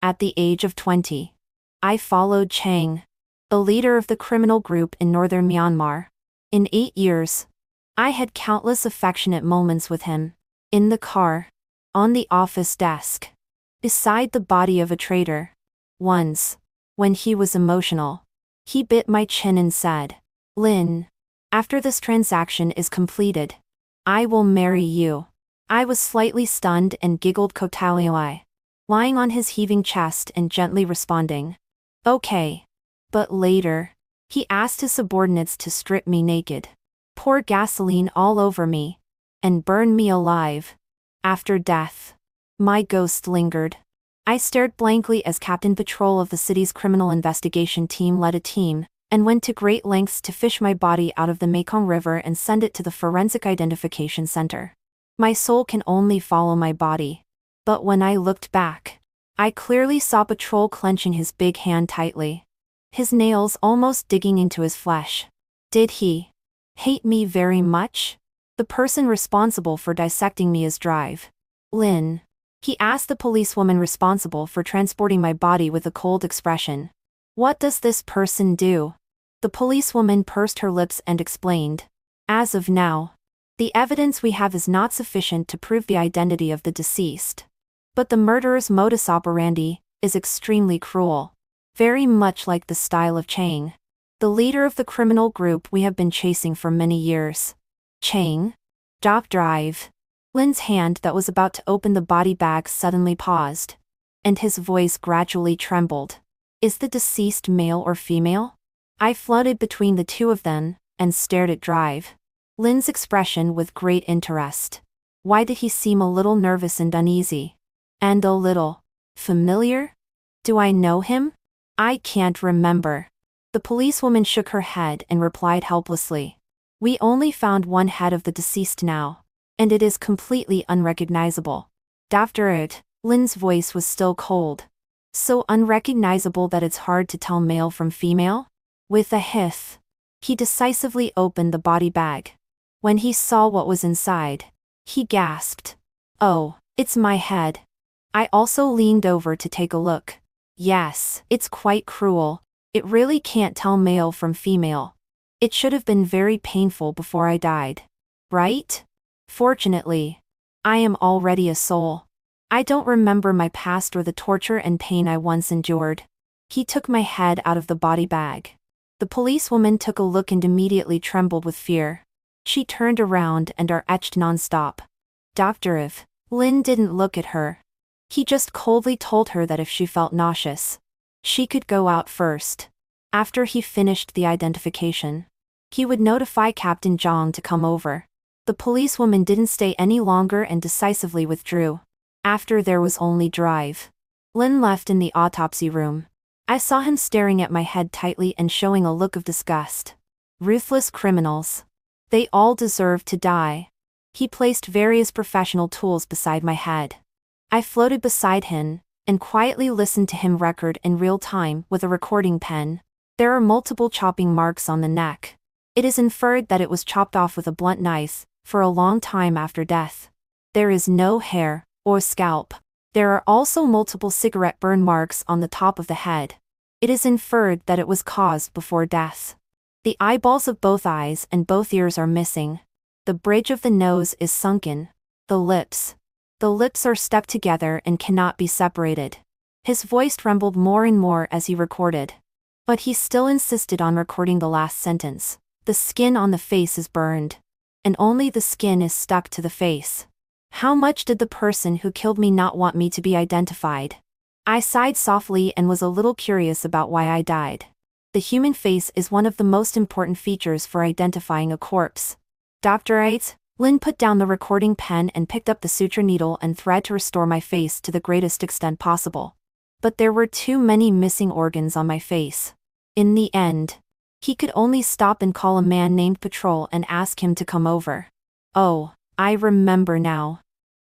At the age of 20, I followed Chang, the leader of the criminal group in northern Myanmar. In 8 years, I had countless affectionate moments with him. In the car, on the office desk, beside the body of a traitor. Once, when he was emotional, he bit my chin and said, "Lin, after this transaction is completed, I will marry you." I was slightly stunned and giggled Kotalioi, lying on his heaving chest and gently responding, "Okay." But later, he asked his subordinates to strip me naked, pour gasoline all over me, and burn me alive. After death, my ghost lingered. I stared blankly as Captain Patrol of the city's criminal investigation team led a team, and went to great lengths to fish my body out of the Mekong River and send it to the Forensic Identification Center. My soul can only follow my body. But when I looked back, I clearly saw Patrol clenching his big hand tightly, his nails almost digging into his flesh. Did he hate me very much? The person responsible for dissecting me is Drive. Lin. He asked the policewoman responsible for transporting my body with a cold expression. What does this person do? The policewoman pursed her lips and explained. As of now, the evidence we have is not sufficient to prove the identity of the deceased. But the murderer's modus operandi is extremely cruel. Very much like the style of Chang, the leader of the criminal group we have been chasing for many years. Chang? Drive. Lin's hand that was about to open the body bag suddenly paused, and his voice gradually trembled. Is the deceased male or female? I floated between the two of them, and stared at Drive. Lin's expression with great interest. Why did he seem a little nervous and uneasy? And a little familiar? Do I know him? I can't remember. The policewoman shook her head and replied helplessly. We only found one head of the deceased now, and it is completely unrecognizable. After it, Lin's voice was still cold. So unrecognizable that it's hard to tell male from female? With a hiss, he decisively opened the body bag. When he saw what was inside, he gasped. Oh, it's my head. I also leaned over to take a look. Yes, it's quite cruel. It really can't tell male from female. It should have been very painful before I died. Right? Fortunately, I am already a soul. I don't remember my past or the torture and pain I once endured. He took my head out of the body bag. The policewoman took a look and immediately trembled with fear. She turned around and etched non-stop. Dr. Lin didn't look at her. He just coldly told her that if she felt nauseous, she could go out first. After he finished the identification, he would notify Captain Zhang to come over. The policewoman didn't stay any longer and decisively withdrew. After there was only Drive. Lin left in the autopsy room. I saw him staring at my head tightly and showing a look of disgust. Ruthless criminals. They all deserve to die. He placed various professional tools beside my head. I floated beside him, and quietly listened to him record in real time with a recording pen. There are multiple chopping marks on the neck. It is inferred that it was chopped off with a blunt knife, for a long time after death. There is no hair, or scalp. There are also multiple cigarette burn marks on the top of the head. It is inferred that it was caused before death. The eyeballs of both eyes and both ears are missing. The bridge of the nose is sunken. The lips are stuck together and cannot be separated. His voice trembled more and more as he recorded. But he still insisted on recording the last sentence. The skin on the face is burned. And only the skin is stuck to the face. How much did the person who killed me not want me to be identified? I sighed softly and was a little curious about why I died. The human face is one of the most important features for identifying a corpse. Dr. Lin put down the recording pen and picked up the suture needle and thread to restore my face to the greatest extent possible. But there were too many missing organs on my face. In the end, he could only stop and call a man named Patrol and ask him to come over. Oh, I remember now.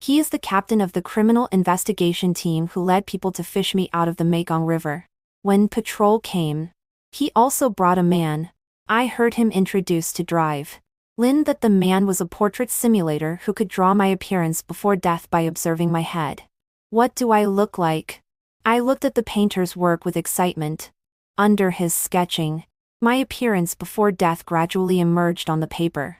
He is the captain of the criminal investigation team who led people to fish me out of the Mekong River. When Patrol came, he also brought a man. I heard him introduce to Drive. Lin that the man was a portrait simulator who could draw my appearance before death by observing my head. What do I look like? I looked at the painter's work with excitement. Under his sketching, my appearance before death gradually emerged on the paper.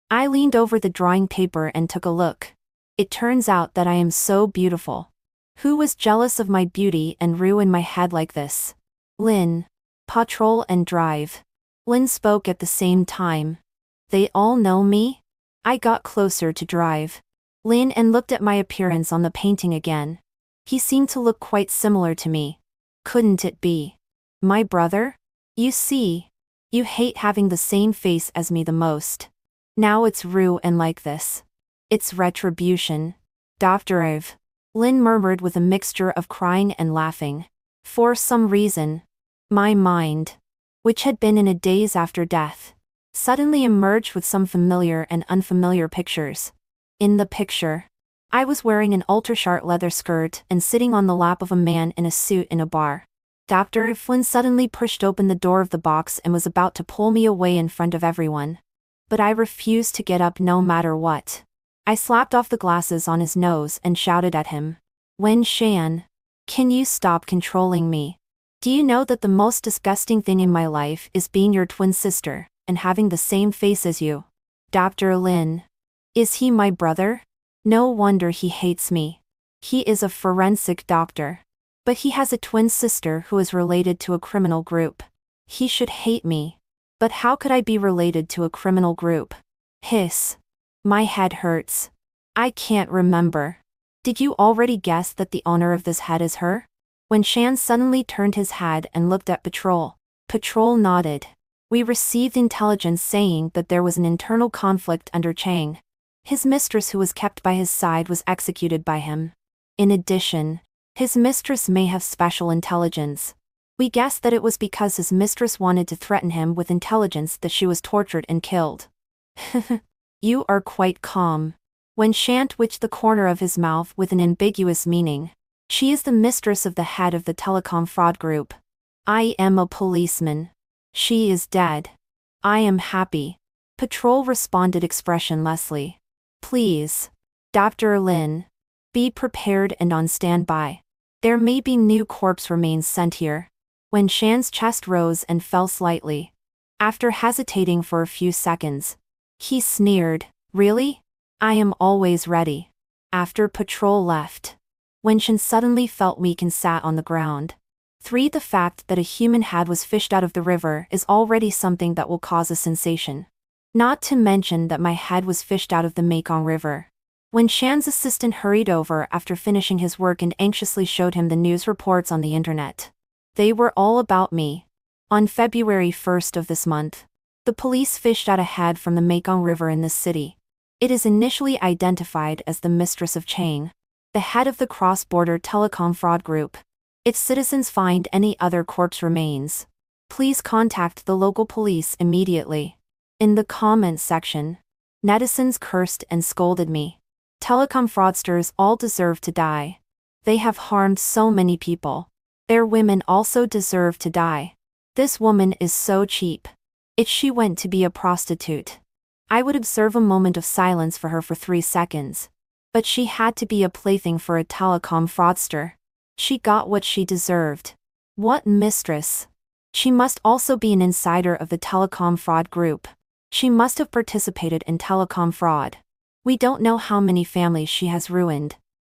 I leaned over the drawing paper and took a look. It turns out that I am so beautiful. Who was jealous of my beauty and ruined my head like this? Lynn. Patrol and Drive. Lynn spoke at the same time. They all know me? I got closer to Drive. Lynn and looked at my appearance on the painting again. He seemed to look quite similar to me. Couldn't it be my brother? You see, you hate having the same face as me the most. Now it's ruined like this. It's retribution. Dr. Ive. Lynn murmured with a mixture of crying and laughing. For some reason, my mind, which had been in a daze after death, suddenly emerged with some familiar and unfamiliar pictures. In the picture, I was wearing an ultra-short leather skirt and sitting on the lap of a man in a suit in a bar. Dr. Flynn suddenly pushed open the door of the box and was about to pull me away in front of everyone. But I refused to get up no matter what. I slapped off the glasses on his nose and shouted at him. Wen Shan, can you stop controlling me? Do you know that the most disgusting thing in my life is being your twin sister and having the same face as you? Dr. Lin. Is he my brother? No wonder he hates me. He is a forensic doctor. But he has a twin sister who is related to a criminal group. He should hate me. But how could I be related to a criminal group? Hiss. My head hurts. I can't remember. Did you already guess that the owner of this head is her? When Shan suddenly turned his head and looked at Patrol. Patrol nodded. We received intelligence saying that there was an internal conflict under Chang. His mistress who was kept by his side was executed by him. In addition, his mistress may have special intelligence. We guessed that it was because his mistress wanted to threaten him with intelligence that she was tortured and killed. You are quite calm. When Shan twitched the corner of his mouth with an ambiguous meaning. She is the mistress of the head of the telecom fraud group. I am a policeman. She is dead. I am happy. Patrol responded expressionlessly. Please. Dr. Lin. Be prepared and on standby. There may be new corpse remains sent here. When Shan's chest rose and fell slightly. After hesitating for a few seconds. He sneered. Really? I am always ready. After Patrol left. When Shan suddenly felt weak and sat on the ground. 3. The fact that a human head was fished out of the river is already something that will cause a sensation. Not to mention that my head was fished out of the Mekong River. When Shan's assistant hurried over after finishing his work and anxiously showed him the news reports on the internet. They were all about me. On February 1st of this month, the police fished out a head from the Mekong River in this city. It is initially identified as the mistress of Chang, the head of the cross-border telecom fraud group. If citizens find any other corpse remains, please contact the local police immediately. In the comments section, netizens cursed and scolded me. Telecom fraudsters all deserve to die. They have harmed so many people. Their women also deserve to die. This woman is so cheap. If she went to be a prostitute, I would observe a moment of silence for her for 3 seconds. But she had to be a plaything for a telecom fraudster. She got what she deserved. What mistress? She must also be an insider of the telecom fraud group. She must have participated in telecom fraud. We don't know how many families she has ruined.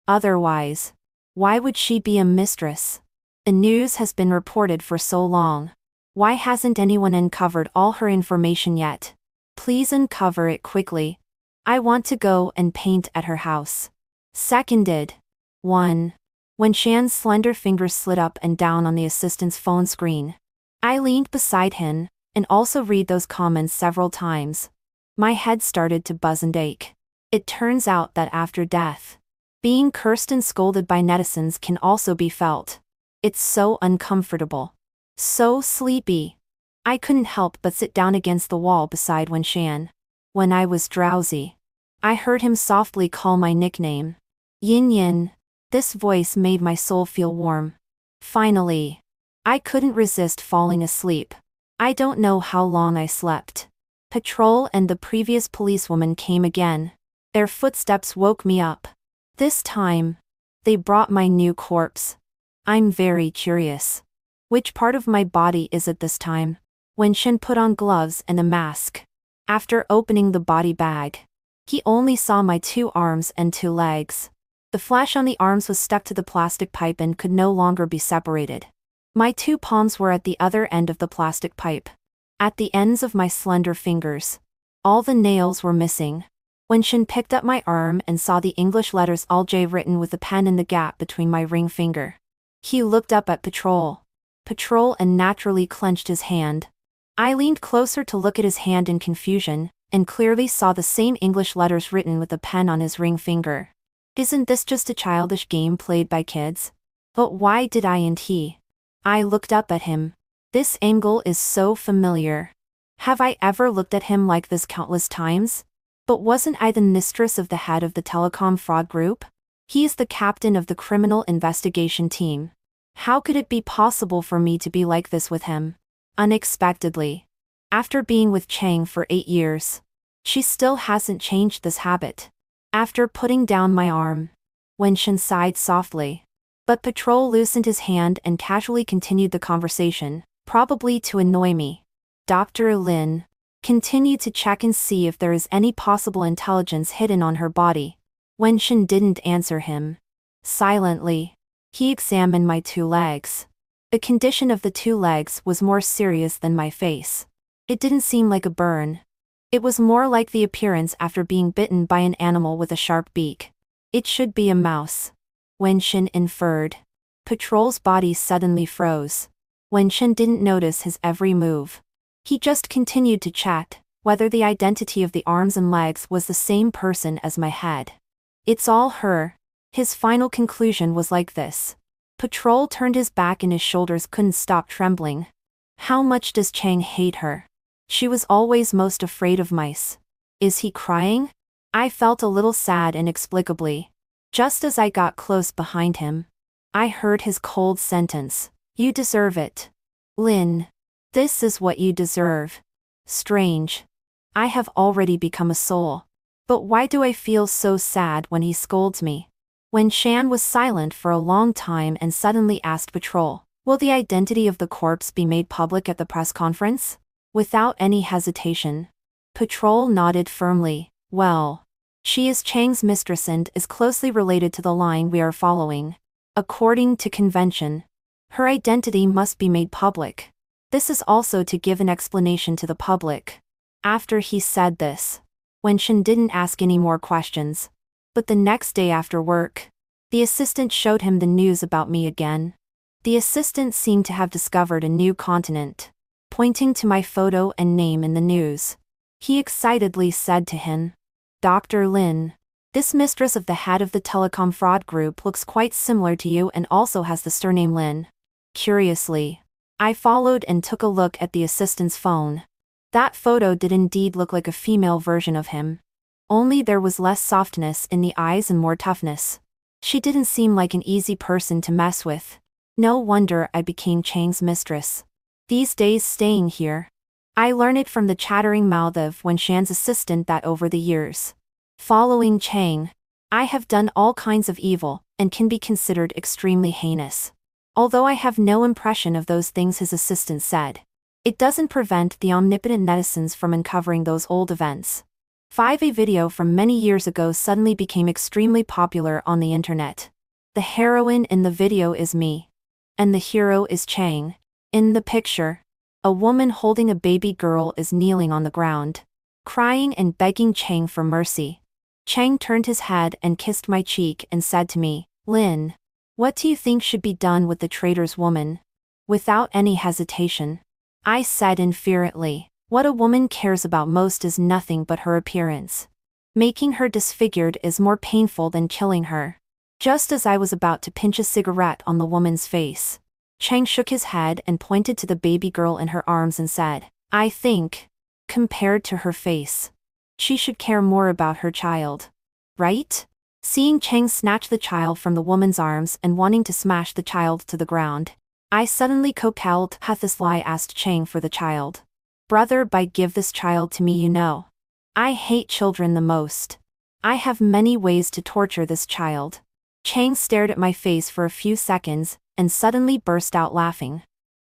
Otherwise, why would she be a mistress? The news has been reported for so long. Why hasn't anyone uncovered all her information yet? Please uncover it quickly. I want to go and paint at her house. Seconded. 1. When Shan's slender fingers slid up and down on the assistant's phone screen, I leaned beside him, and also read those comments several times. My head started to buzz and ache. It turns out that after death, being cursed and scolded by netizens can also be felt. It's so uncomfortable. So sleepy. I couldn't help but sit down against the wall beside Wen Shan. When I was drowsy, I heard him softly call my nickname. Yin Yin. This voice made my soul feel warm. Finally, I couldn't resist falling asleep. I don't know how long I slept. Patrol and the previous policewoman came again. Their footsteps woke me up. This time, they brought my new corpse. I'm very curious. Which part of my body is it this time? Wenshin put on gloves and a mask. After opening the body bag, he only saw my 2 arms and 2 legs. The flesh on the arms was stuck to the plastic pipe and could no longer be separated. My 2 palms were at the other end of the plastic pipe. At the ends of my slender fingers. All the nails were missing. Wenshin picked up my arm and saw the English letters All-J written with a pen in the gap between my ring finger. He looked up at Patrol. Patrol and naturally clenched his hand. I leaned closer to look at his hand in confusion, and clearly saw the same English letters written with a pen on his ring finger. Isn't this just a childish game played by kids? But why did I and he? I looked up at him. This angle is so familiar. Have I ever looked at him like this countless times? But wasn't I the mistress of the head of the telecom fraud group? He is the captain of the criminal investigation team. How could it be possible for me to be like this with him? Unexpectedly. After being with Chang for 8 years. She still hasn't changed this habit. After putting down my arm. Wenshin sighed softly. But Patrol loosened his hand and casually continued the conversation, probably to annoy me. Dr. Lin. Continue to check and see if there is any possible intelligence hidden on her body. Wenshin didn't answer him. Silently. He examined my 2 legs. The condition of the 2 legs was more serious than my face. It didn't seem like a burn. It was more like the appearance after being bitten by an animal with a sharp beak. It should be a mouse. Wenshin inferred. Patrol's body suddenly froze. Wenshin didn't notice his every move. He just continued to chat, whether the identity of the arms and legs was the same person as my head. It's all her. His final conclusion was like this. Patrol turned his back and his shoulders couldn't stop trembling. How much does Chang hate her? She was always most afraid of mice. Is he crying? I felt a little sad inexplicably. Just as I got close behind him, I heard his cold sentence. You deserve it. Lin. This is what you deserve. Strange. I have already become a soul. But why do I feel so sad when he scolds me? Wenshin was silent for a long time and suddenly asked Patrol, will the identity of the corpse be made public at the press conference? Without any hesitation. Patrol nodded firmly. Well. She is Chang's mistress and is closely related to the line we are following. According to convention. Her identity must be made public. This is also to give an explanation to the public. After he said this, Wenshin didn't ask any more questions. But the next day after work, the assistant showed him the news about me again. The assistant seemed to have discovered a new continent. Pointing to my photo and name in the news, he excitedly said to him, Dr. Lin, this mistress of the head of the telecom fraud group looks quite similar to you and also has the surname Lin. Curiously, I followed and took a look at the assistant's phone. That photo did indeed look like a female version of him. Only there was less softness in the eyes and more toughness. She didn't seem like an easy person to mess with. No wonder I became Chang's mistress. These days staying here, I learned it from the chattering mouth of Wenshin's assistant that over the years, following Chang, I have done all kinds of evil and can be considered extremely heinous. Although I have no impression of those things his assistant said, it doesn't prevent the omnipotent netizens from uncovering those old events. A video from many years ago suddenly became extremely popular on the internet. The heroine in the video is me. And the hero is Chang. In the picture, a woman holding a baby girl is kneeling on the ground, crying and begging Chang for mercy. Chang turned his head and kissed my cheek and said to me, Lin, what do you think should be done with the traitor's woman? Without any hesitation, I said infuriately, what a woman cares about most is nothing but her appearance. Making her disfigured is more painful than killing her. Just as I was about to pinch a cigarette on the woman's face, Chang shook his head and pointed to the baby girl in her arms and said, I think, compared to her face, she should care more about her child. Right? Seeing Chang snatch the child from the woman's arms and wanting to smash the child to the ground, I suddenly compelled Hathislai asked Chang for the child. Brother, give this child to me, you know. I hate children the most. I have many ways to torture this child. Chang stared at my face for a few seconds, and suddenly burst out laughing.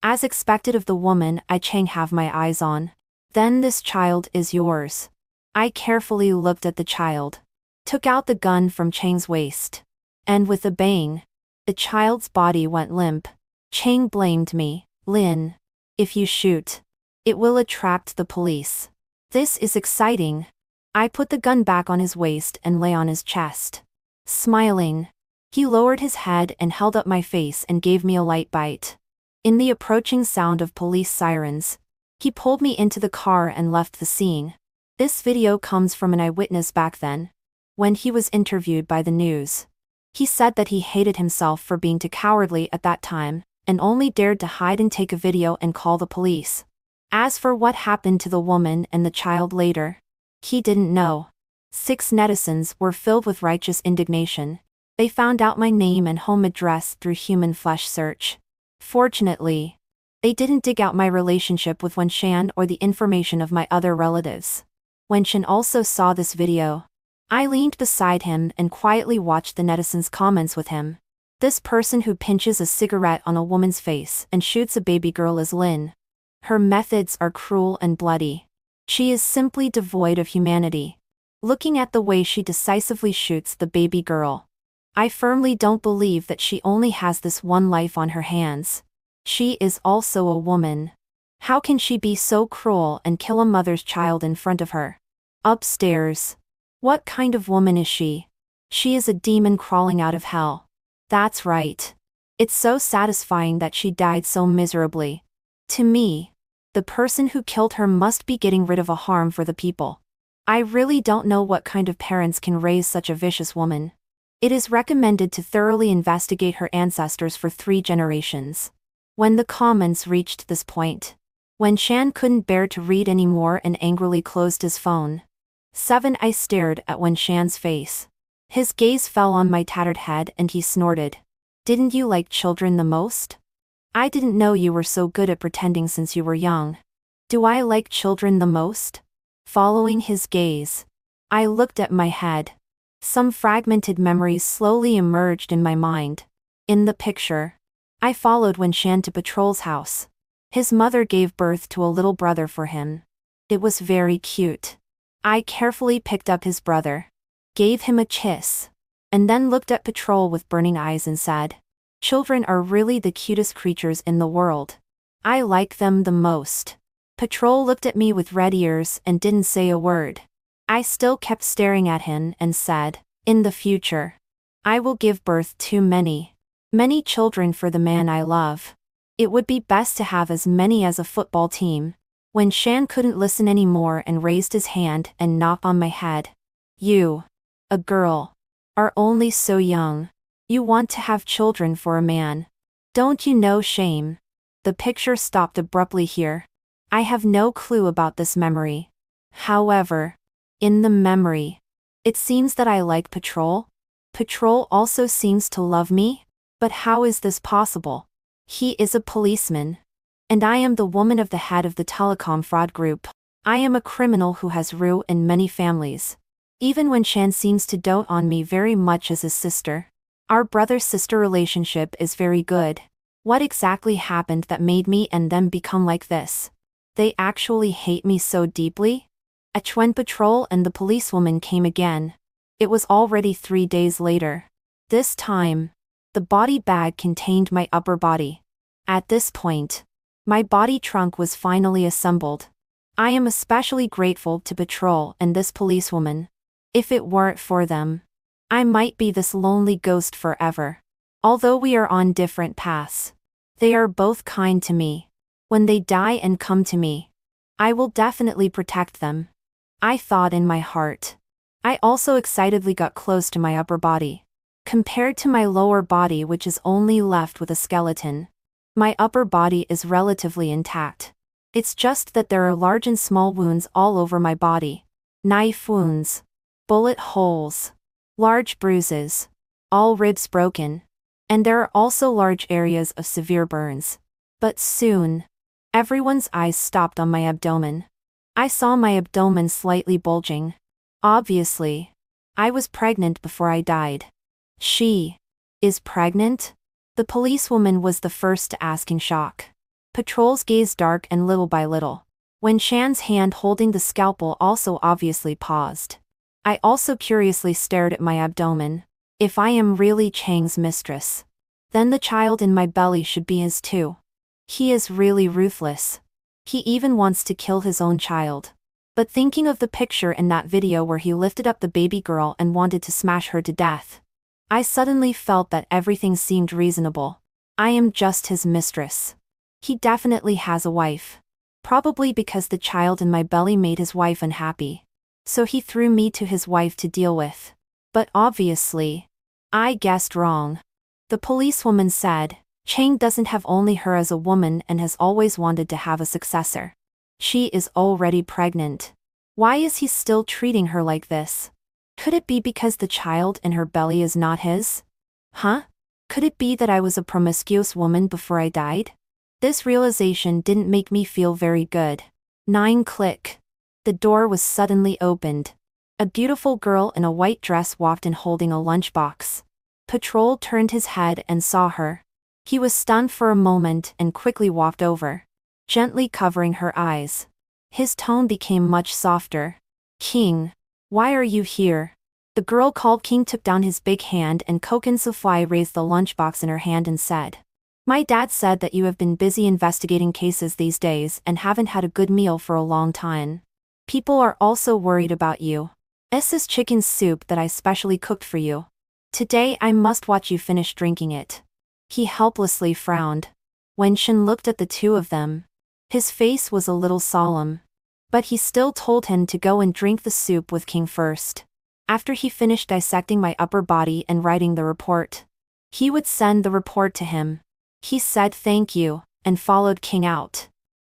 As expected of the woman Chang have my eyes on. Then this child is yours. I carefully looked at the child. Took out the gun from Chang's waist. And with a bang, the child's body went limp. Chang blamed me. Lin, if you shoot, it will attract the police. This is exciting. I put the gun back on his waist and lay on his chest. Smiling, he lowered his head and held up my face and gave me a light bite. In the approaching sound of police sirens, he pulled me into the car and left the scene. This video comes from an eyewitness back then, when he was interviewed by the news. He said that he hated himself for being too cowardly at that time, and only dared to hide and take a video and call the police. As for what happened to the woman and the child later, he didn't know. 6 netizens were filled with righteous indignation. They found out my name and home address through human flesh search. Fortunately, they didn't dig out my relationship with Wenshan or the information of my other relatives. Wenshan also saw this video. I leaned beside him and quietly watched the netizens' comments with him. This person who pinches a cigarette on a woman's face and shoots a baby girl is Lin. Her methods are cruel and bloody. She is simply devoid of humanity. Looking at the way she decisively shoots the baby girl, I firmly don't believe that she only has this one life on her hands. She is also a woman. How can she be so cruel and kill a mother's child in front of her? Upstairs. What kind of woman is she? She is a demon crawling out of hell. That's right. It's so satisfying that she died so miserably. To me, the person who killed her must be getting rid of a harm for the people. I really don't know what kind of parents can raise such a vicious woman. It is recommended to thoroughly investigate her ancestors for 3 generations. When the comments reached this point, Wenshan couldn't bear to read anymore and angrily closed his phone. 7. I stared at Wenshan's face. His gaze fell on my tattered head and he snorted. Didn't you like children the most? I didn't know you were so good at pretending since you were young. Do I like children the most? Following his gaze, I looked at my head. Some fragmented memories slowly emerged in my mind. In the picture, I followed Wenshan to Patrol's house. His mother gave birth to a little brother for him. It was very cute. I carefully picked up his brother, gave him a kiss, and then looked at Patrol with burning eyes and said, "Children are really the cutest creatures in the world. I like them the most." Patrol looked at me with red ears and didn't say a word. I still kept staring at him and said, "In the future, I will give birth to many children for the man I love. It would be best to have as many as a football team." Wenshan couldn't listen anymore and raised his hand and knocked on my head. "You, a girl, are only so young. You want to have children for a man. Don't you know shame?" The picture stopped abruptly here. I have no clue about this memory. However, in the memory, it seems that I like Patrol. Patrol also seems to love me, but how is this possible? He is a policeman, and I am the woman of the head of the telecom fraud group. I am a criminal who has ruined many families. Even Wenshan seems to dote on me very much as his sister. Our brother-sister relationship is very good. What exactly happened that made me and them become like this? They actually hate me so deeply? When Patrol and the policewoman came again, it was already 3 days later. This time, the body bag contained my upper body. At this point, my body trunk was finally assembled. I am especially grateful to Patrol and this policewoman. If it weren't for them, I might be this lonely ghost forever. Although we are on different paths, they are both kind to me. When they die and come to me, I will definitely protect them, I thought in my heart. I also excitedly got close to my upper body. Compared to my lower body, which is only left with a skeleton, my upper body is relatively intact. It's just that there are large and small wounds all over my body. Knife wounds, bullet holes, large bruises, all ribs broken, and there are also large areas of severe burns. But soon, everyone's eyes stopped on my abdomen. I saw my abdomen slightly bulging. Obviously, I was pregnant before I died. She Is pregnant? The policewoman was the first to ask in shock. Patrol's gaze dark and little by little. Wen Shan's hand holding the scalpel also obviously paused. I also curiously stared at my abdomen. If I am really Chang's mistress, then the child in my belly should be his too. He is really ruthless. He even wants to kill his own child. But thinking of the picture in that video where he lifted up the baby girl and wanted to smash her to death, I suddenly felt that everything seemed reasonable. I am just his mistress. He definitely has a wife. Probably because the child in my belly made his wife unhappy. So he threw me to his wife to deal with. But obviously, I guessed wrong. The policewoman said, Chang doesn't have only her as a woman and has always wanted to have a successor. She is already pregnant. Why is he still treating her like this? Could it be because the child in her belly is not his? Huh? Could it be that I was a promiscuous woman before I died? This realization didn't make me feel very good. 9 click. The door was suddenly opened. A beautiful girl in a white dress walked in holding a lunchbox. Patrol turned his head and saw her. He was stunned for a moment and quickly walked over, gently covering her eyes. His tone became much softer. King, why are you here? The girl called King took down his big hand and Koken Sufai raised the lunchbox in her hand and said, My dad said that you have been busy investigating cases these days and haven't had a good meal for a long time. People are also worried about you. This is chicken soup that I specially cooked for you. Today I must watch you finish drinking it. He helplessly frowned. Wen Shan looked at the two of them. His face was a little solemn. But he still told him to go and drink the soup with King first. After he finished dissecting my upper body and writing the report, he would send the report to him. He said thank you, and followed King out.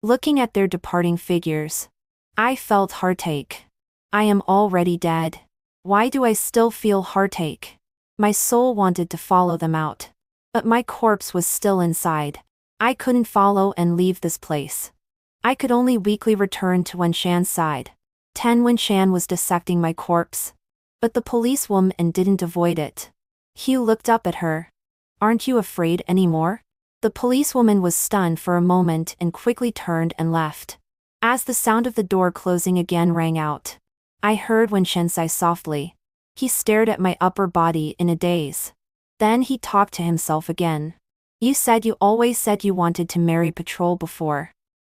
Looking at their departing figures, I felt heartache. I am already dead. Why do I still feel heartache? My soul wanted to follow them out. But my corpse was still inside. I couldn't follow and leave this place. I could only weakly return to Wen Shan's side. Wen Shan was dissecting my corpse. But the policewoman didn't avoid it. He looked up at her. Aren't you afraid anymore? The policewoman was stunned for a moment and quickly turned and left. As the sound of the door closing again rang out, I heard Wen Shan sigh softly. He stared at my upper body in a daze. Then he talked to himself again. You said you always said you wanted to marry Patrol before.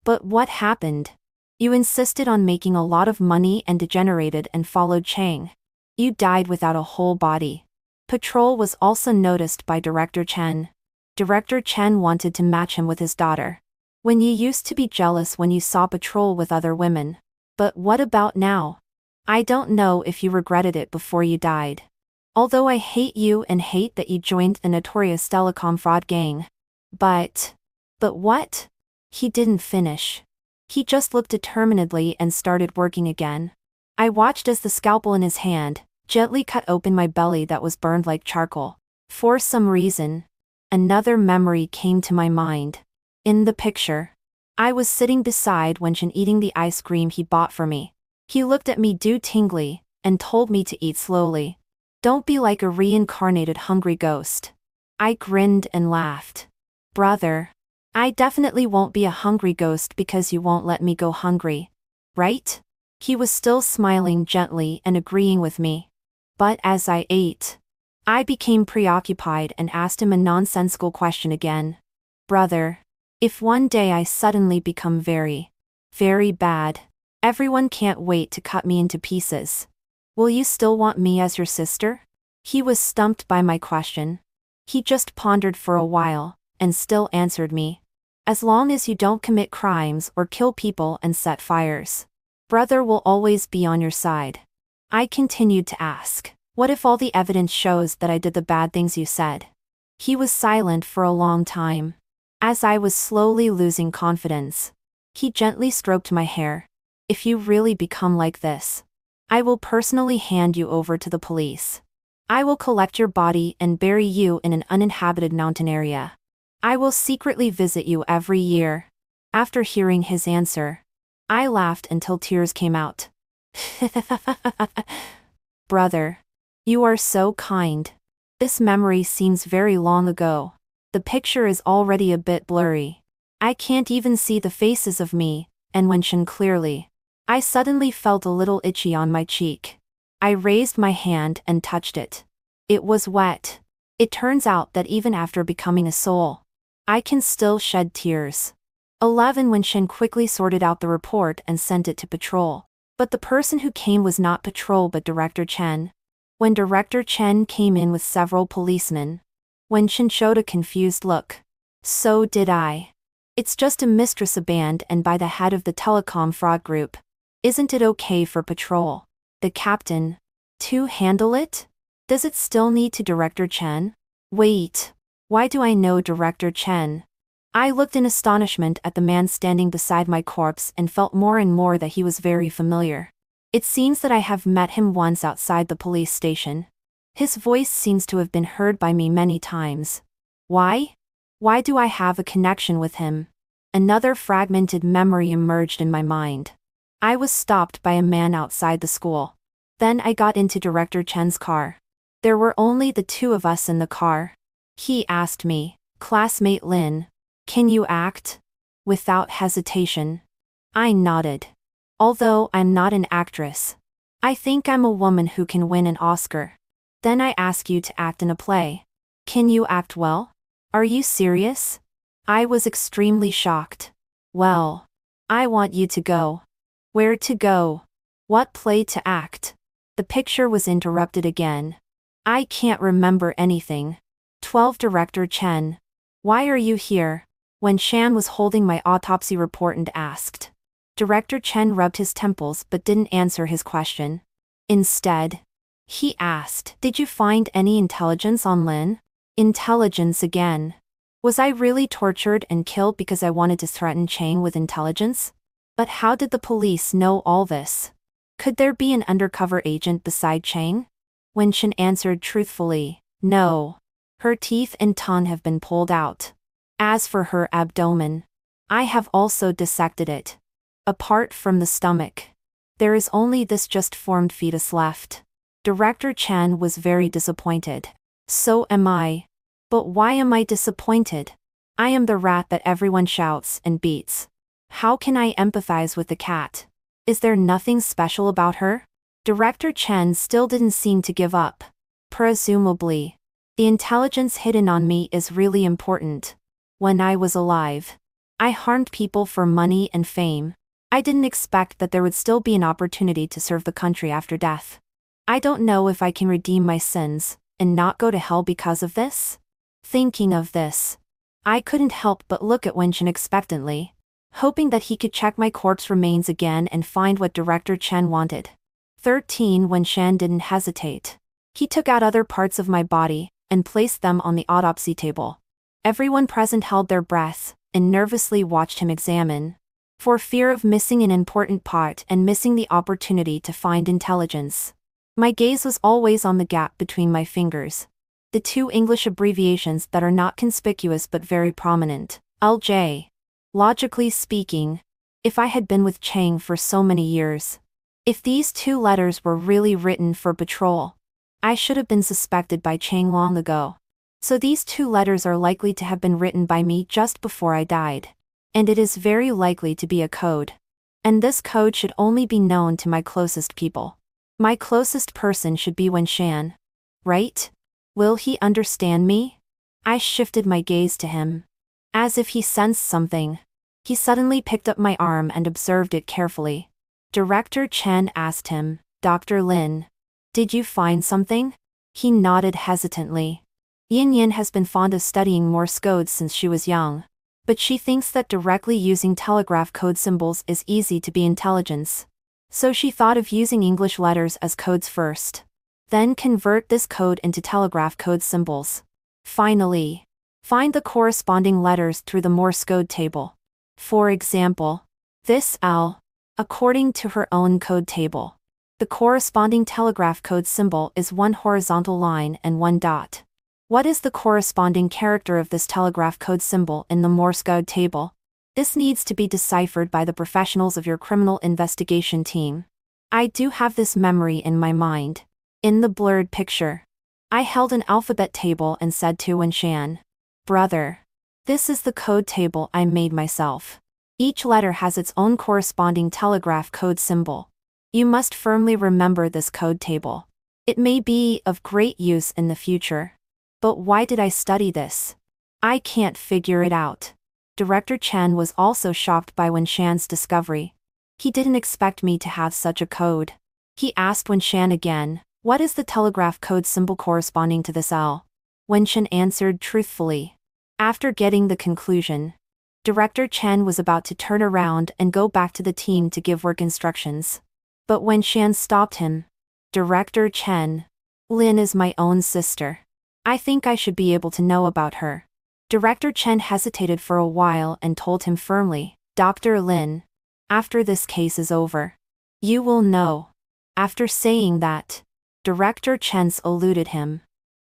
But what happened? You insisted on making a lot of money and degenerated and followed Chang. You died without a whole body. Patrol was also noticed by Director Chen. Director Chen wanted to match him with his daughter. When you used to be jealous when you saw Patrol with other women. But what about now? I don't know if you regretted it before you died. Although I hate you and hate that you joined the notorious telecom fraud gang. But what? He didn't finish. He just looked determinedly and started working again. I watched as the scalpel in his hand gently cut open my belly that was burned like charcoal. For some reason, another memory came to my mind. In the picture, I was sitting beside Wen Shan eating the ice cream he bought for me. He looked at me tingly and told me to eat slowly. Don't be like a reincarnated hungry ghost. I grinned and laughed. Brother, I definitely won't be a hungry ghost because you won't let me go hungry. Right? He was still smiling gently and agreeing with me. But as I ate, I became preoccupied and asked him a nonsensical question again. Brother, if one day I suddenly become very, very bad, everyone can't wait to cut me into pieces. Will you still want me as your sister? He was stumped by my question. He just pondered for a while, and still answered me. As long as you don't commit crimes or kill people and set fires, brother will always be on your side. I continued to ask, what if all the evidence shows that I did the bad things you said? He was silent for a long time. As I was slowly losing confidence, he gently stroked my hair. If you really become like this, I will personally hand you over to the police. I will collect your body and bury you in an uninhabited mountain area. I will secretly visit you every year. After hearing his answer, I laughed until tears came out. Brother, you are so kind. This memory seems very long ago. The picture is already a bit blurry. I can't even see the faces of me and Wenshan clearly. I suddenly felt a little itchy on my cheek. I raised my hand and touched it. It was wet. It turns out that even after becoming a soul, I can still shed tears. 11 Wenshan quickly sorted out the report and sent it to patrol. But the person who came was not patrol but Director Chen. When Director Chen came in with several policemen, Wenshan showed a confused look. So did I. It's just a mistress band and by the head of the telecom fraud group. Isn't it okay for patrol, the captain, to handle it? Does it still need to Director Chen? Wait. Why do I know Director Chen? I looked in astonishment at the man standing beside my corpse and felt more and more that he was very familiar. It seems that I have met him once outside the police station. His voice seems to have been heard by me many times. Why? Why do I have a connection with him? Another fragmented memory emerged in my mind. I was stopped by a man outside the school. Then I got into Director Chen's car. There were only the two of us in the car. He asked me, "Classmate Lin, can you act?" Without hesitation. I nodded. Although I'm not an actress, I think I'm a woman who can win an Oscar. Then I ask you to act in a play. Can you act well? Are you serious? I was extremely shocked. Well, I want you to go. Where to go? What play to act? The picture was interrupted again. I can't remember anything. 12 Director Chen. Why are you here? Wenshan was holding my autopsy report and asked. Director Chen rubbed his temples but didn't answer his question. Instead, he asked, "Did you find any intelligence on Lin?" Intelligence again. Was I really tortured and killed because I wanted to threaten Chang with intelligence? But how did the police know all this? Could there be an undercover agent beside Chang? Wenshan answered truthfully, no. Her teeth and tongue have been pulled out. As for her abdomen, I have also dissected it. Apart from the stomach, there is only this just formed fetus left. Director Chen was very disappointed. So am I. But why am I disappointed? I am the rat that everyone shouts and beats. How can I empathize with the cat? Is there nothing special about her? Director Chen still didn't seem to give up. Presumably, the intelligence hidden on me is really important. When I was alive, I harmed people for money and fame. I didn't expect that there would still be an opportunity to serve the country after death. I don't know if I can redeem my sins and not go to hell because of this. Thinking of this, I couldn't help but look at Wenshan expectantly, hoping that he could check my corpse remains again and find what Director Chen wanted. 13 Wenshan didn't hesitate. He took out other parts of my body and placed them on the autopsy table. Everyone present held their breath and nervously watched him examine, for fear of missing an important part and missing the opportunity to find intelligence. My gaze was always on the gap between my fingers. The two English abbreviations that are not conspicuous but very prominent, LJ. Logically speaking, if I had been with Chang for so many years, if these two letters were really written for patrol, I should have been suspected by Chang long ago. So these two letters are likely to have been written by me just before I died. And it is very likely to be a code. And this code should only be known to my closest people. My closest person should be Wenshan. Right? Will he understand me? I shifted my gaze to him. As if he sensed something, he suddenly picked up my arm and observed it carefully. Director Chen asked him, "Dr. Lin, did you find something?" He nodded hesitantly. Yin Yin has been fond of studying Morse codes since she was young, but she thinks that directly using telegraph code symbols is easy to be intelligence. So she thought of using English letters as codes first. Then convert this code into telegraph code symbols. Finally, find the corresponding letters through the Morse code table. For example, this L, according to her own code table. The corresponding telegraph code symbol is one horizontal line and one dot. What is the corresponding character of this telegraph code symbol in the Morse code table? This needs to be deciphered by the professionals of your criminal investigation team. I do have this memory in my mind. In the blurred picture, I held an alphabet table and said to Wenshan, "Brother, this is the code table I made myself. Each letter has its own corresponding telegraph code symbol. You must firmly remember this code table. It may be of great use in the future. But why did I study this? I can't figure it out." Director Chen was also shocked by Wenshan's discovery. He didn't expect me to have such a code. He asked Wenshan again, "What is the telegraph code symbol corresponding to this L?" Wenshan answered truthfully. After getting the conclusion, Director Chen was about to turn around and go back to the team to give work instructions. But Wenshan stopped him. "Director Chen, Lin is my own sister. I think I should be able to know about her." Director Chen hesitated for a while and told him firmly, "Dr. Lin, after this case is over, you will know." After saying that, Director Chen's eluded him.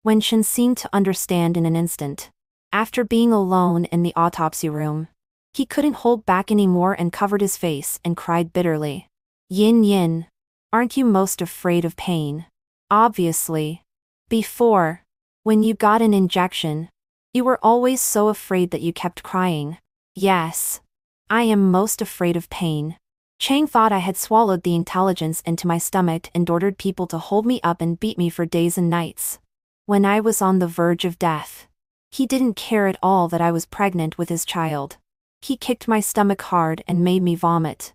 Wenshan seemed to understand in an instant. After being alone in the autopsy room, he couldn't hold back anymore and covered his face and cried bitterly. "Yin Yin, aren't you most afraid of pain?" "Obviously. Before, when you got an injection, you were always so afraid that you kept crying." "Yes. I am most afraid of pain." Chang thought I had swallowed the intelligence into my stomach and ordered people to hold me up and beat me for days and nights. When I was on the verge of death, he didn't care at all that I was pregnant with his child. He kicked my stomach hard and made me vomit.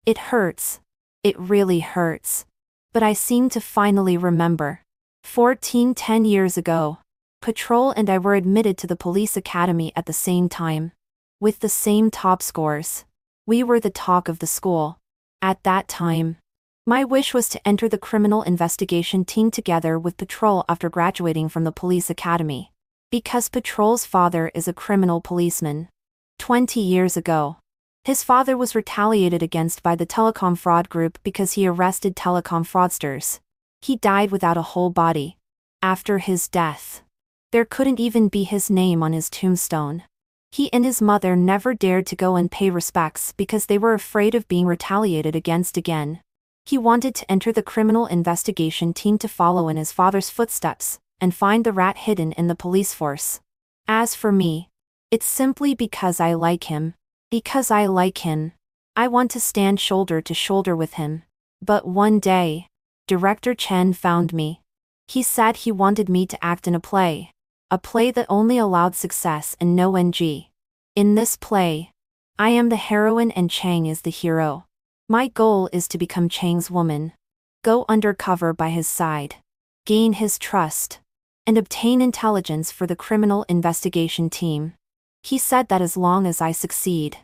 It hurts. It really hurts. But I seem to finally remember. 10 years ago, Patrol and I were admitted to the police academy at the same time. With the same top scores. We were the talk of the school. At that time, my wish was to enter the criminal investigation team together with Patrol after graduating from the police academy. Because Patrol's father is a criminal policeman. 20 years ago, his father was retaliated against by the telecom fraud group because he arrested telecom fraudsters. He died without a whole body. After his death, there couldn't even be his name on his tombstone. He and his mother never dared to go and pay respects because they were afraid of being retaliated against again. He wanted to enter the criminal investigation team to follow in his father's footsteps and find the rat hidden in the police force. As for me, it's simply because I like him. Because I like him, I want to stand shoulder to shoulder with him. But one day, Director Chen found me. He said he wanted me to act in a play that only allowed success and no NG. In this play, I am the heroine and Chang is the hero. My goal is to become Chang's woman, go undercover by his side, gain his trust, and obtain intelligence for the criminal investigation team. He said that as long as I succeed,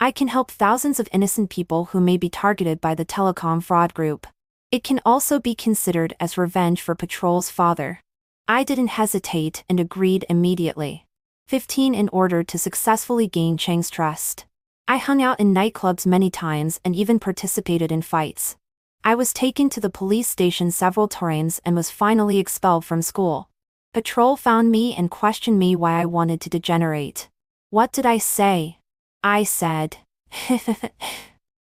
I can help thousands of innocent people who may be targeted by the telecom fraud group. It can also be considered as revenge for Patrol's father. I didn't hesitate and agreed immediately. 15 In order to successfully gain Chang's trust, I hung out in nightclubs many times and even participated in fights. I was taken to the police station several times and was finally expelled from school. Patrol found me and questioned me why I wanted to degenerate. What did I say? I said,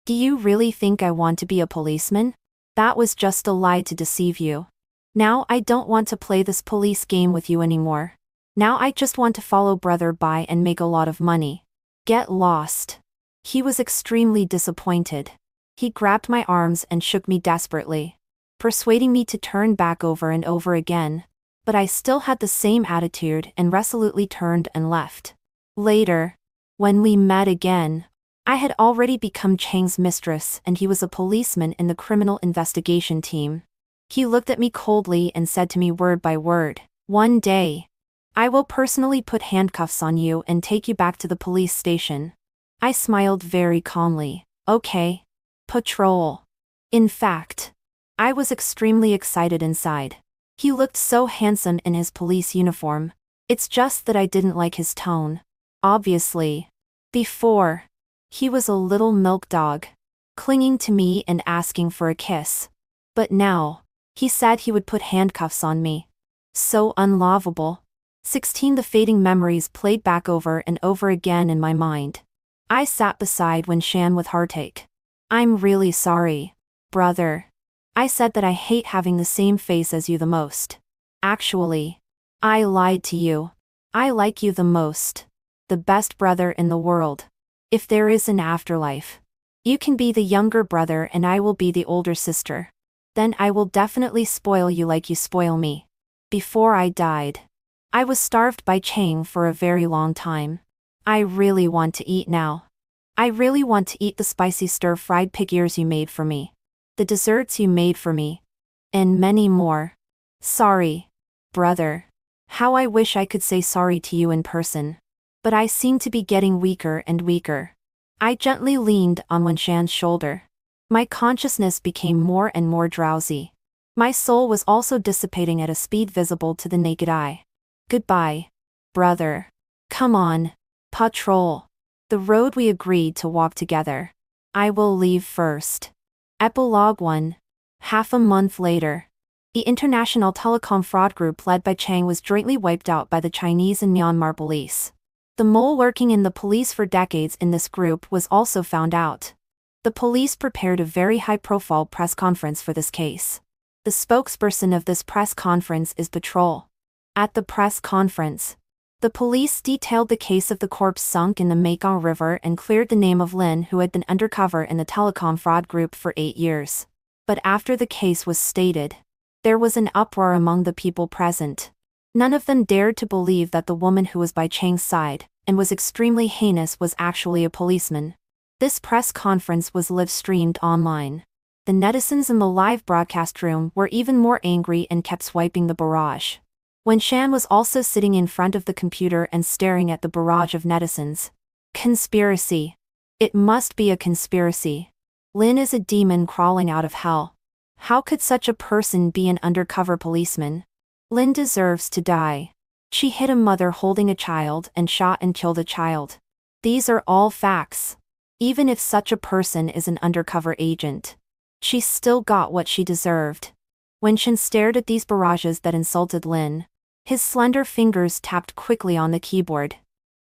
"Do you really think I want to be a policeman? That was just a lie to deceive you. Now I don't want to play this police game with you anymore. Now I just want to follow Brother Bai and make a lot of money. Get lost." He was extremely disappointed. He grabbed my arms and shook me desperately, persuading me to turn back over and over again. But I still had the same attitude and resolutely turned and left. Later, when we met again, I had already become Chang's mistress and he was a policeman in the criminal investigation team. He looked at me coldly and said to me word by word, "One day, I will personally put handcuffs on you and take you back to the police station." I smiled very calmly. "Okay. Patrol." In fact, I was extremely excited inside. He looked so handsome in his police uniform. It's just that I didn't like his tone. Obviously. Before, he was a little milk dog, clinging to me and asking for a kiss. But now, he said he would put handcuffs on me. So unlovable. 16 The fading memories played back over and over again in my mind. I sat beside Wenshan with heartache. "I'm really sorry, brother. I said that I hate having the same face as you the most. Actually, I lied to you. I like you the most. The best brother in the world. If there is an afterlife, you can be the younger brother and I will be the older sister. Then I will definitely spoil you like you spoil me. Before I died, I was starved by Chang for a very long time. I really want to eat now. I really want to eat the spicy stir-fried pig ears you made for me. The desserts you made for me. And many more. Sorry, brother. How I wish I could say sorry to you in person. But I seem to be getting weaker and weaker. I gently leaned on Wenshan's shoulder. My consciousness became more and more drowsy. My soul was also dissipating at a speed visible to the naked eye. Goodbye, brother. Come on, patrol. The road we agreed to walk together. I will leave first. Epilogue 1. Half a month later. The international telecom fraud group led by Chang was jointly wiped out by the Chinese and Myanmar police. The mole working in the police for decades in this group was also found out. The police prepared a very high-profile press conference for this case. The spokesperson of this press conference is Patrol. At the press conference, the police detailed the case of the corpse sunk in the Mekong River and cleared the name of Lin, who had been undercover in the telecom fraud group for 8 years. But after the case was stated, there was an uproar among the people present. None of them dared to believe that the woman who was by Chang's side, and was extremely heinous, was actually a policeman. This press conference was live-streamed online. The netizens in the live broadcast room were even more angry and kept swiping the barrage. Wenshan was also sitting in front of the computer and staring at the barrage of netizens. Conspiracy. It must be a conspiracy. Lin is a demon crawling out of hell. How could such a person be an undercover policeman? Lin deserves to die. She hit a mother holding a child and shot and killed a child. These are all facts. Even if such a person is an undercover agent, she still got what she deserved. Wenshan stared at these barrages that insulted Lin. His slender fingers tapped quickly on the keyboard.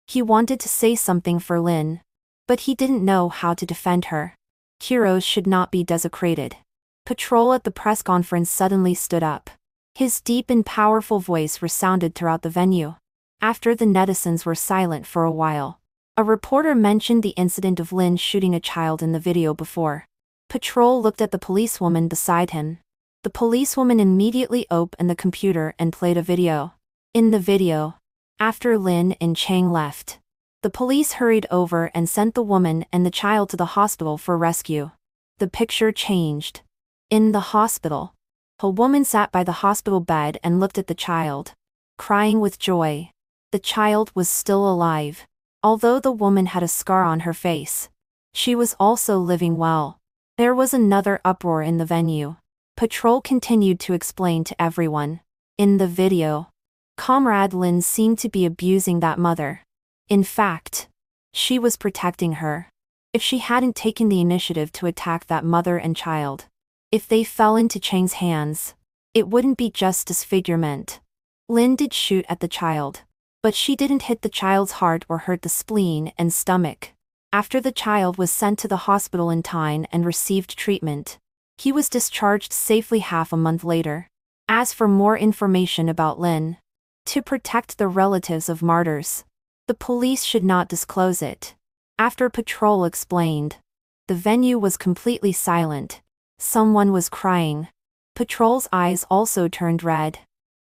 He wanted to say something for Lin, but he didn't know how to defend her. Heroes should not be desecrated. Patrol at the press conference suddenly stood up. His deep and powerful voice resounded throughout the venue. After the netizens were silent for a while, a reporter mentioned the incident of Lin shooting a child in the video before. Patrol looked at the policewoman beside him. The policewoman immediately opened the computer and played a video. In the video, after Lin and Chang left, the police hurried over and sent the woman and the child to the hospital for rescue. The picture changed. In the hospital, a woman sat by the hospital bed and looked at the child, crying with joy. The child was still alive. Although the woman had a scar on her face, she was also living well. There was another uproar in the venue. Patrol continued to explain to everyone. In the video, Comrade Lin seemed to be abusing that mother. In fact, she was protecting her. If she hadn't taken the initiative to attack that mother and child, if they fell into Chang's hands, it wouldn't be just disfigurement. Lin did shoot at the child, but she didn't hit the child's heart or hurt the spleen and stomach. After the child was sent to the hospital in time and received treatment, he was discharged safely half a month later. As for more information about Lin, to protect the relatives of martyrs, the police should not disclose it. After Patrol explained, the venue was completely silent. Someone was crying. Patrol's eyes also turned red.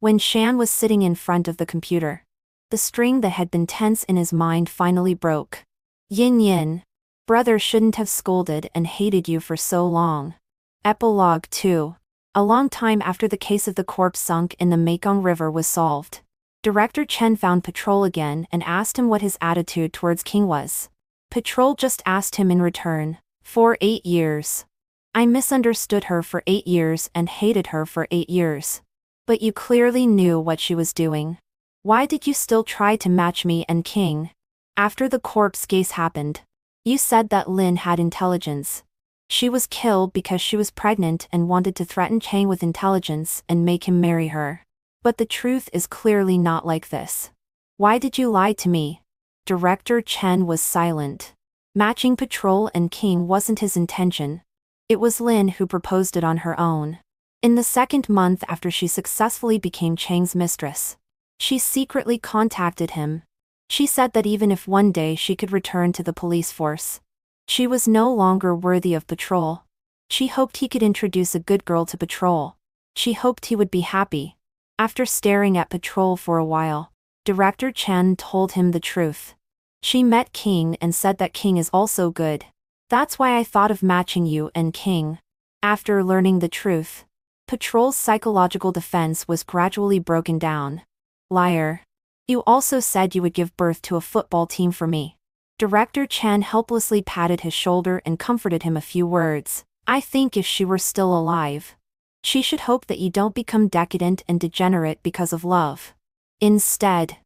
Wenshan was sitting in front of the computer. The string that had been tense in his mind finally broke. Yin, brother shouldn't have scolded and hated you for so long. Epilogue 2. A long time after the case of the corpse sunk in the Mekong River was solved, Director Chen found Patrol again and asked him what his attitude towards King was. Patrol just asked him in return, "For 8 years. I misunderstood her for 8 years and hated her for 8 years. But you clearly knew what she was doing. Why did you still try to match me and King? After the corpse case happened, you said that Lin had intelligence. She was killed because she was pregnant and wanted to threaten Chang with intelligence and make him marry her. But the truth is clearly not like this. Why did you lie to me?" Director Chen was silent. Matching Patrol and King wasn't his intention. It was Lin who proposed it on her own. In the second month after she successfully became Chang's mistress, she secretly contacted him. She said that even if one day she could return to the police force, she was no longer worthy of patrol. She hoped he could introduce a good girl to patrol. She hoped he would be happy. After staring at patrol for a while, Director Chen told him the truth. She met King and said that King is also good. That's why I thought of matching you and King. After learning the truth, Patrol's psychological defense was gradually broken down. Liar. You also said you would give birth to a football team for me. Director Chen helplessly patted his shoulder and comforted him a few words. I think if she were still alive, she should hope that you don't become decadent and degenerate because of love. Instead,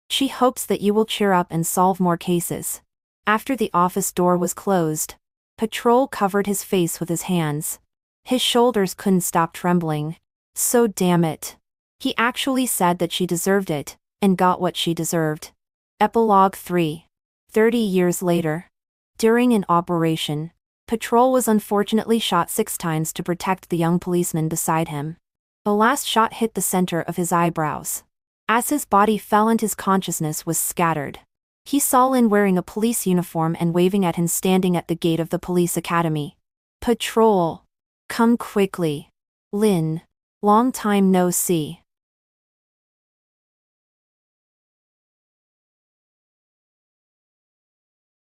she hopes that you will cheer up and solve more cases. After the office door was closed, Patrol covered his face with his hands. His shoulders couldn't stop trembling. So damn it. He actually said that she deserved it, and got what she deserved. Epilogue 3. 30 years later. During an operation, Patrol was unfortunately shot 6 times to protect the young policeman beside him. The last shot hit the center of his eyebrows. As his body fell and his consciousness was scattered, he saw Lin wearing a police uniform and waving at him standing at the gate of the police academy. Patrol! Come quickly. Lin. Long time no see.